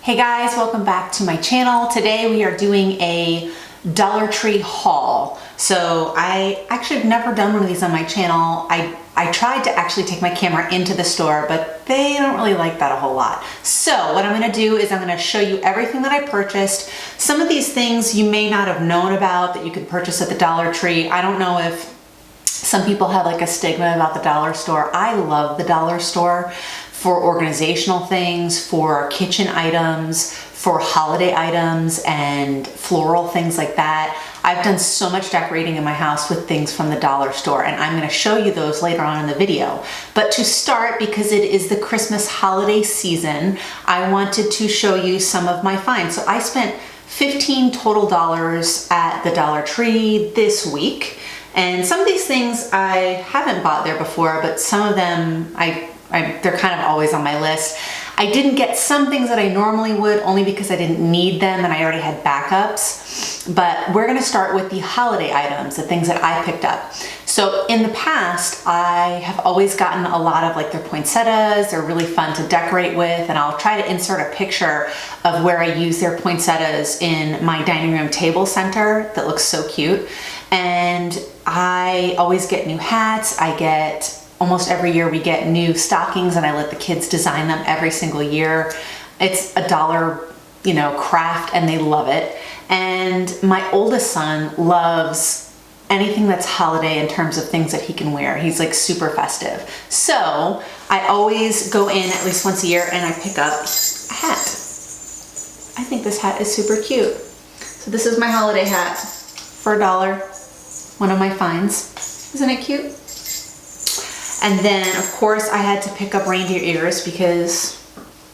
Hey guys, welcome back to my channel. Today we are doing a Dollar Tree haul. So I actually have never done one of these on my channel. I tried to actually take my camera into the store, but they don't really like that a whole lot. So what I'm gonna do is I'm gonna show you everything that I purchased. Some of these things you may not have known about that you could purchase at the Dollar Tree. I don't know if some people have like a stigma about the dollar store. I love the dollar store for organizational things, for kitchen items, for holiday items and floral things like that. I've done so much decorating in my house with things from the dollar store, and I'm going to show you those later on in the video. But to start, because it is the Christmas holiday season, I wanted to show you some of my finds. So I spent $15 total at the Dollar Tree this week. And some of these things I haven't bought there before, but some of them they're kind of always on my list. I didn't get some things that I normally would only because I didn't need them and I already had backups. But we're gonna start with the holiday items, the things that I picked up. So in the past, I have always gotten a lot of like their poinsettias. They're really fun to decorate with, and I'll try to insert a picture of where I use their poinsettias in my dining room table center that looks so cute. And I always get new hats. Almost every year we get new stockings, and I let the kids design them every single year. It's $1, craft, and they love it. And my oldest son loves anything that's holiday in terms of things that he can wear. He's like super festive. So I always go in at least once a year and I pick up a hat. I think this hat is super cute. So this is my holiday hat for $1. One of my finds. Isn't it cute? And then, of course, I had to pick up reindeer ears because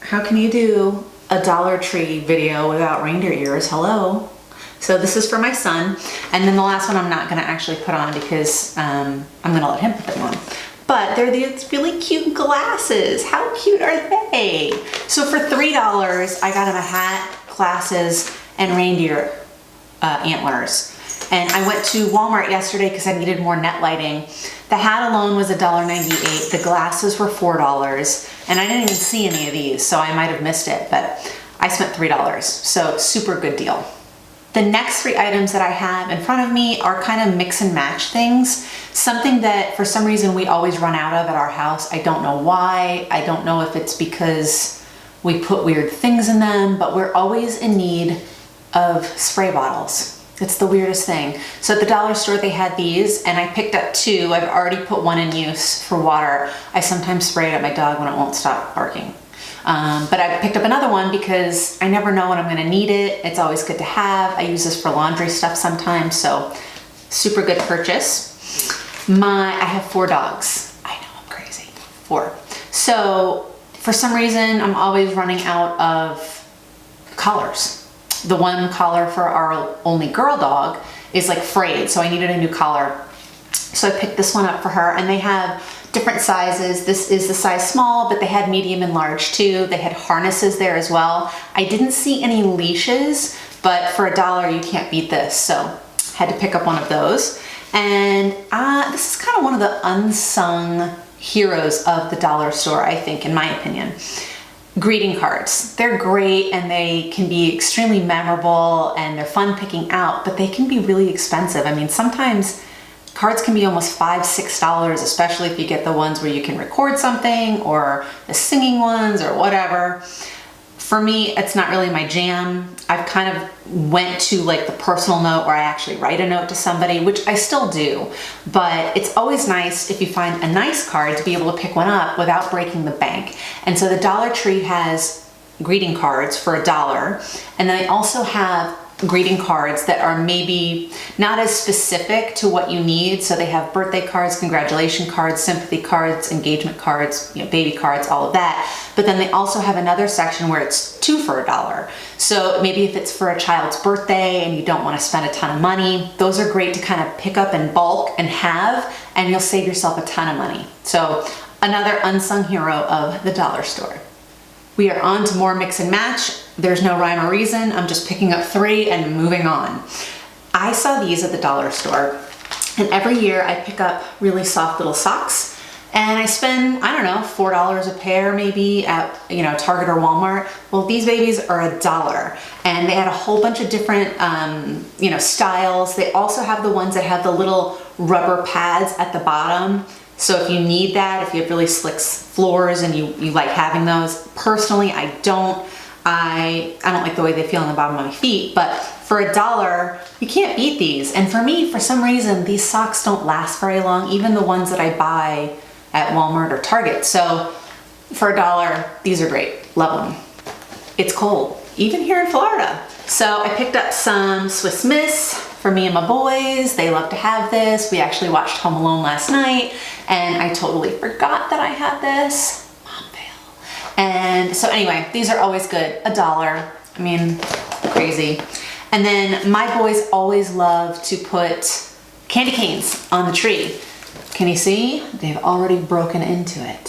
how can you do a Dollar Tree video without reindeer ears? Hello. So this is for my son. And then the last one I'm not going to actually put on because I'm going to let him put them on. But they're these really cute glasses. How cute are they? So for $3, I got him a hat, glasses, and reindeer antlers. And I went to Walmart yesterday because I needed more net lighting. The hat alone was $1.98. The glasses were $4. And I didn't even see any of these, so I might have missed it, but I spent $3. So super good deal. The next 3 items that I have in front of me are kind of mix and match things. Something that for some reason we always run out of at our house. I don't know why. I don't know if it's because we put weird things in them, but we're always in need of spray bottles. It's the weirdest thing. So at the dollar store they had these, and I picked up 2. I've already put one in use for water. I sometimes spray it at my dog when it won't stop barking. But I picked up another one because I never know when I'm gonna need it. It's always good to have. I use this for laundry stuff sometimes, so super good purchase. I have 4 dogs. I know, I'm crazy. 4. So for some reason, I'm always running out of collars. The one collar for our only girl dog is like frayed, so I needed a new collar. So I picked this one up for her, and they have different sizes. This is the size small, but they had medium and large too. They had harnesses there as well. I didn't see any leashes, but for $1 you can't beat this, so had to pick up one of those. And this is kind of one of the unsung heroes of the dollar store, I think, in my opinion. Greeting cards. They're great and they can be extremely memorable and they're fun picking out, but they can be really expensive. I mean, sometimes cards can be almost $5, $6, especially if you get the ones where you can record something or the singing ones or whatever. For me, it's not really my jam. I've kind of went to like the personal note where I actually write a note to somebody, which I still do, but it's always nice if you find a nice card to be able to pick one up without breaking the bank. And so the Dollar Tree has greeting cards for $1, and then they also have greeting cards that are maybe not as specific to what you need. So they have birthday cards, congratulation cards, sympathy cards, engagement cards, baby cards, all of that. But then they also have another section where it's 2 for $1. So maybe if it's for a child's birthday and you don't want to spend a ton of money, those are great to kind of pick up in bulk and have, and you'll save yourself a ton of money. So another unsung hero of the dollar store. We are on to more mix and match. There's no rhyme or reason. I'm just picking up 3 and moving on. I saw these at the dollar store, and every year I pick up really soft little socks and I spend, I don't know, $4 a pair maybe at, you know, Target or Walmart. Well, these babies are $1, and they had a whole bunch of different, you know, styles. They also have the ones that have the little rubber pads at the bottom. So if you need that, if you have really slick floors and you like having those. Personally, I don't. I don't like the way they feel on the bottom of my feet, but for $1, you can't beat these. And for me, for some reason, these socks don't last very long, even the ones that I buy at Walmart or Target. So for $1, these are great. Love them. It's cold, even here in Florida. So I picked up some Swiss Miss for me and my boys. They love to have this. We actually watched Home Alone last night, and I totally forgot that I had this. And so anyway, these are always good. $1. I mean, crazy. And then my boys always love to put candy canes on the tree. Can you see? They've already broken into it.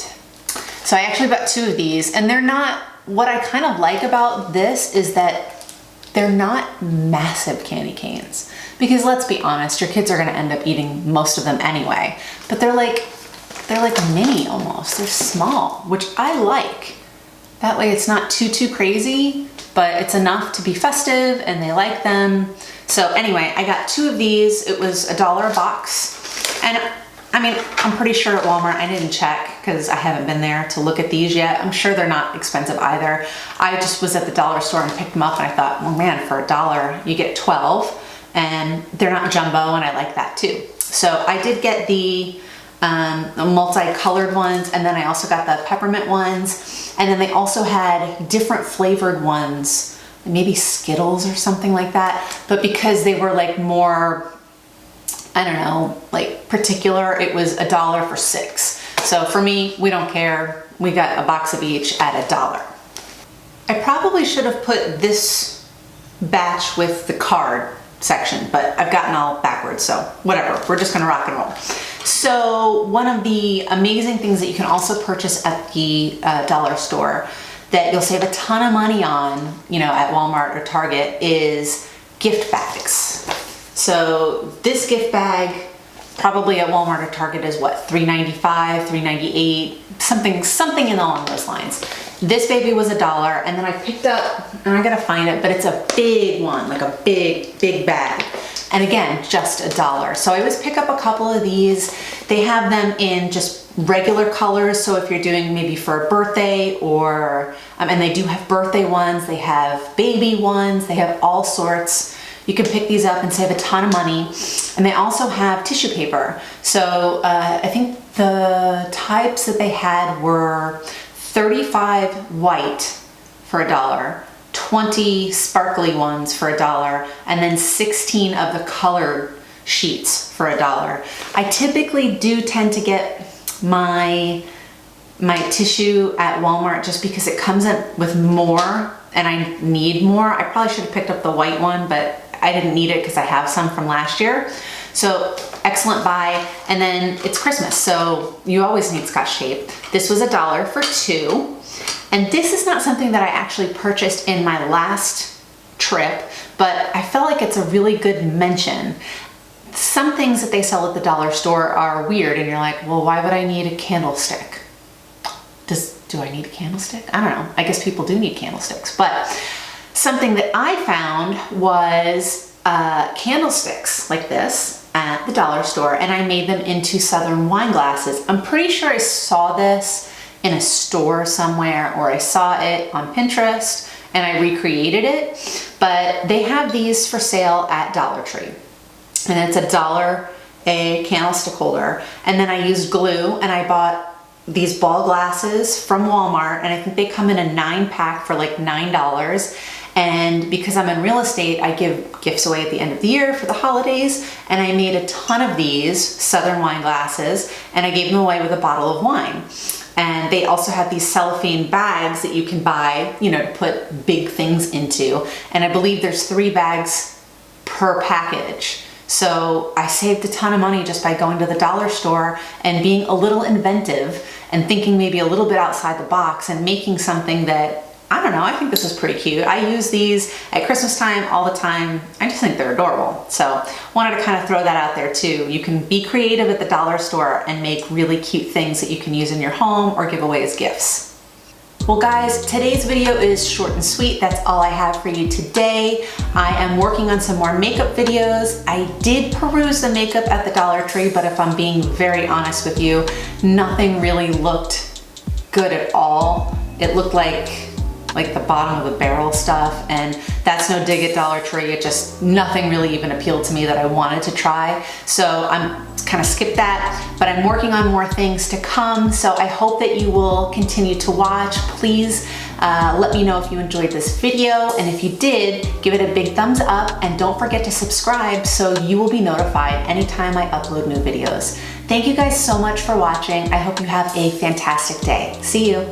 So I actually bought 2 of these, and they're not, what I kind of like about this is that they're not massive candy canes. Because let's be honest, your kids are gonna end up eating most of them anyway. But they're like mini almost. They're small, which I like. That way it's not too crazy, but it's enough to be festive and they like them. So anyway, I got 2 of these. It was $1 a box. And I mean, I'm pretty sure at Walmart, I didn't check because I haven't been there to look at these yet. I'm sure they're not expensive either. I just was at the dollar store and picked them up, and I thought, well man, for $1, you get 12, and they're not jumbo, and I like that too. So I did get the multicolored ones, and then I also got the peppermint ones, and then they also had different flavored ones, maybe Skittles or something like that, but because they were like more, I don't know, like particular, it was $1 for 6. So for me, we don't care. We got a box of each at $1. I probably should have put this batch with the card section, but I've gotten all backwards, so whatever. We're just gonna rock and roll. So one of the amazing things that you can also purchase at the dollar store that you'll save a ton of money on, you know, at Walmart or Target is gift bags. So this gift bag probably at Walmart or Target is what, $3.95, $3.98, something along those lines. This baby was $1, and then I picked up, and I gotta find it, but it's a big one, like a big bag. And again, just $1. So I always pick up a couple of these. They have them in just regular colors. So if you're doing maybe for a birthday or, and they do have birthday ones, they have baby ones, they have all sorts. You can pick these up and save a ton of money. And they also have tissue paper. So I think the types that they had were 35 white for $1, 20 sparkly ones for $1, and then 16 of the colored sheets for $1. I typically do tend to get my tissue at Walmart just because it comes in with more and I need more. I probably should have picked up the white one, but I didn't need it because I have some from last year. So excellent buy. And then it's Christmas, so you always need Scotch tape. This was $1 for 2. And this is not something that I actually purchased in my last trip, but I felt like it's a really good mention. Some things that they sell at the dollar store are weird, and you're like, well, why would I need a candlestick? Do I need a candlestick? I don't know. I guess people do need candlesticks, but something that I found was candlesticks like this at the dollar store, and I made them into Southern wine glasses. I'm pretty sure I saw this in a store somewhere, or I saw it on Pinterest and I recreated it, but they have these for sale at Dollar Tree, and it's $1 a candlestick holder. And then I used glue, and I bought these ball glasses from Walmart, and I think they come in a 9-pack for like $9. And because I'm in real estate, I give gifts away at the end of the year for the holidays, and I made a ton of these Southern wine glasses, and I gave them away with a bottle of wine. And they also have these cellophane bags that you can buy, you know, to put big things into. And I believe there's 3 bags per package. So I saved a ton of money just by going to the dollar store and being a little inventive and thinking maybe a little bit outside the box and making something that I don't know, I think this is pretty cute. I use these at Christmas time all the time. I just think they're adorable. So wanted to kind of throw that out there too. You can be creative at the dollar store and make really cute things that you can use in your home or give away as gifts. Well guys, today's video is short and sweet. That's all I have for you today. I am working on some more makeup videos. I did peruse the makeup at the Dollar Tree, but if I'm being very honest with you, nothing really looked good at all. It looked like the bottom of the barrel stuff, and that's no dig at Dollar Tree. It just, nothing really even appealed to me that I wanted to try. So I'm kind of skip that, but I'm working on more things to come. So I hope that you will continue to watch. Please let me know if you enjoyed this video, and if you did, give it a big thumbs up, and don't forget to subscribe so you will be notified anytime I upload new videos. Thank you guys so much for watching. I hope you have a fantastic day. See you.